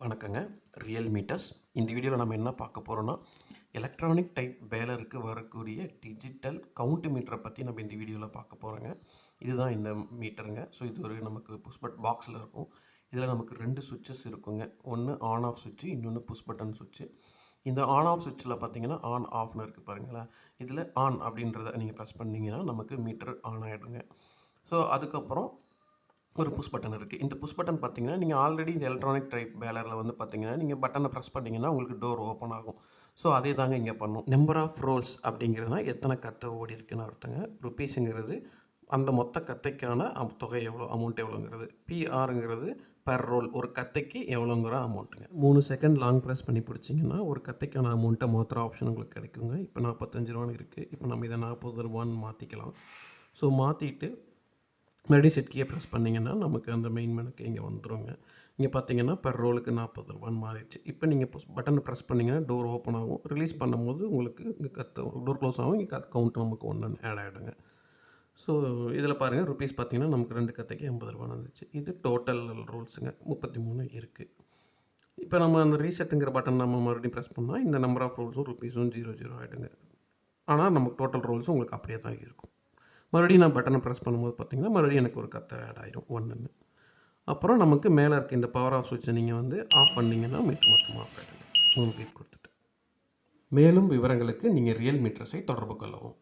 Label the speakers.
Speaker 1: வணக்கங்க. Real meters. இந்த வீடியோவில் நம்ம என்ன பார்க்க போகிறோன்னா, எலக்ட்ரானிக் டைப் பேலருக்கு வரக்கூடிய டிஜிட்டல் கவுண்ட் மீட்டரை பற்றி நம்ம இந்த வீடியோவில் பார்க்க போகிறோங்க. இதுதான் இந்த மீட்டருங்க. ஸோ இது ஒரு நமக்கு புஷ் பட் பாக்ஸில் இருக்கும். இதில் நமக்கு 2 சுவிட்சஸ் இருக்குங்க. ஒன்று ஆன் ஆஃப் சுவிட்சு, இன்னொன்று புஷ் பட்டன் சுவிட்சு. இந்த ஆன் ஆஃப் சுவிட்சில் பார்த்தீங்கன்னா ஆன் ஆஃப்னு இருக்குது பாருங்களேன். இதில் ஆன் அப்படின்றத நீங்கள் ப்ரெஸ் பண்ணிங்கன்னா நமக்கு மீட்டர் ஆன் ஆகிடுங்க. ஸோ அதுக்கப்புறம் ஒரு புஷ் பட்டன் இருக்குது. இந்த புஷ் பட்டன் பார்த்தீங்கன்னா, நீங்கள் ஆல்ரெடி இந்த எலக்ட்ரானிக் டைப் பேலரில் வந்து பார்த்தீங்கன்னா, நீங்கள் பட்டனை ப்ரெஸ் பண்ணிங்கன்னா உங்களுக்கு டோர் ஓப்பன் ஆகும். ஸோ அதே தாங்க இங்கே பண்ணும். நம்பர் ஆஃப் ரோல்ஸ் அப்படிங்கிறதுனா எத்தனை கத்தை ஓடி இருக்குன்னு அர்த்தங்க. ருப்பீஸுங்கிறது அந்த மொத்த கத்தைக்கான தொகை எவ்வளோ, அமௌண்ட் எவ்வளோங்கிறது. பிஆருங்கிறது பெர் ரோல், ஒரு கத்தைக்கு எவ்வளோங்கிற அமௌண்ட்டுங்க. 3 செகண்ட் லாங் ப்ரெஸ் பண்ணி பிடிச்சிங்கன்னா ஒரு கத்தைக்கான அமௌண்ட்டை மாற்றுற ஆப்ஷன் உங்களுக்கு கிடைக்குங்க. இப்போ 45 ரூபான்னு இருக்குது. இப்போ நம்ம இதை 40 ரூபான்னு மாற்றிக்கலாம். ஸோ மாற்றிட்டு மறுபடியும் செட் கீயை ப்ரெஸ் பண்ணிங்கன்னா நமக்கு அந்த மெயின் மெனுக்கு இங்கே வந்துடுங்க. இங்கே பார்த்தீங்கன்னா பெர் ரோலுக்கு 40 ரூபான்னு மாறிடுச்சு. இப்போ நீங்கள் பட்டனை ப்ரெஸ் பண்ணிங்கன்னா டோர் ஓப்பன் ஆகும். ரிலீஸ் பண்ணும்போது உங்களுக்கு இங்கே டோர் க்ளோஸ் ஆகும். இங்கே கவுண்ட் நமக்கு ஒன்று ஆட் ஆகிடுங்க. ஸோ இதில் பாருங்கள் ருப்பீஸ் பார்த்தீங்கன்னா நமக்கு 2 கத்தைக்கு 80 ரூபான்னு வந்துச்சு. இது டோட்டல் ரூல்ஸுங்க. 33 இருக்குது. இப்போ நம்ம அந்த ரீசெட்டுங்கிற பட்டன் நம்ம மறுபடியும் ப்ரெஸ் பண்ணால் இந்த நம்பர் ஆஃப் ரூல்ஸும் ருப்பீஸும் 00 ஆகிடுங்க. ஆனால் நமக்கு டோட்டல் ரூல்ஸும் உங்களுக்கு அப்படியே தான் இருக்கும். மறுபடியும் நான் பட்டனை ப்ரெஸ் பண்ணும்போது பார்த்தீங்கன்னா மறுபடியும் எனக்கு ஒரு கத்தை ஆட் ஆகிடும் 1ன்னு. அப்புறம் நமக்கு மேலே இருக்க இந்த பவர் ஆஃப் சுவிட்சை நீங்கள் வந்து ஆஃப் பண்ணிங்கன்னா மீட்டர் மொத்தமாக ஆஃப் ஆகிடுங்க. 3 பீட் கொடுத்துட்டு. மேலும் விவரங்களுக்கு நீங்கள் ரியல் மீட்டர்ஸை தொடர்பு கொள்ளவும்.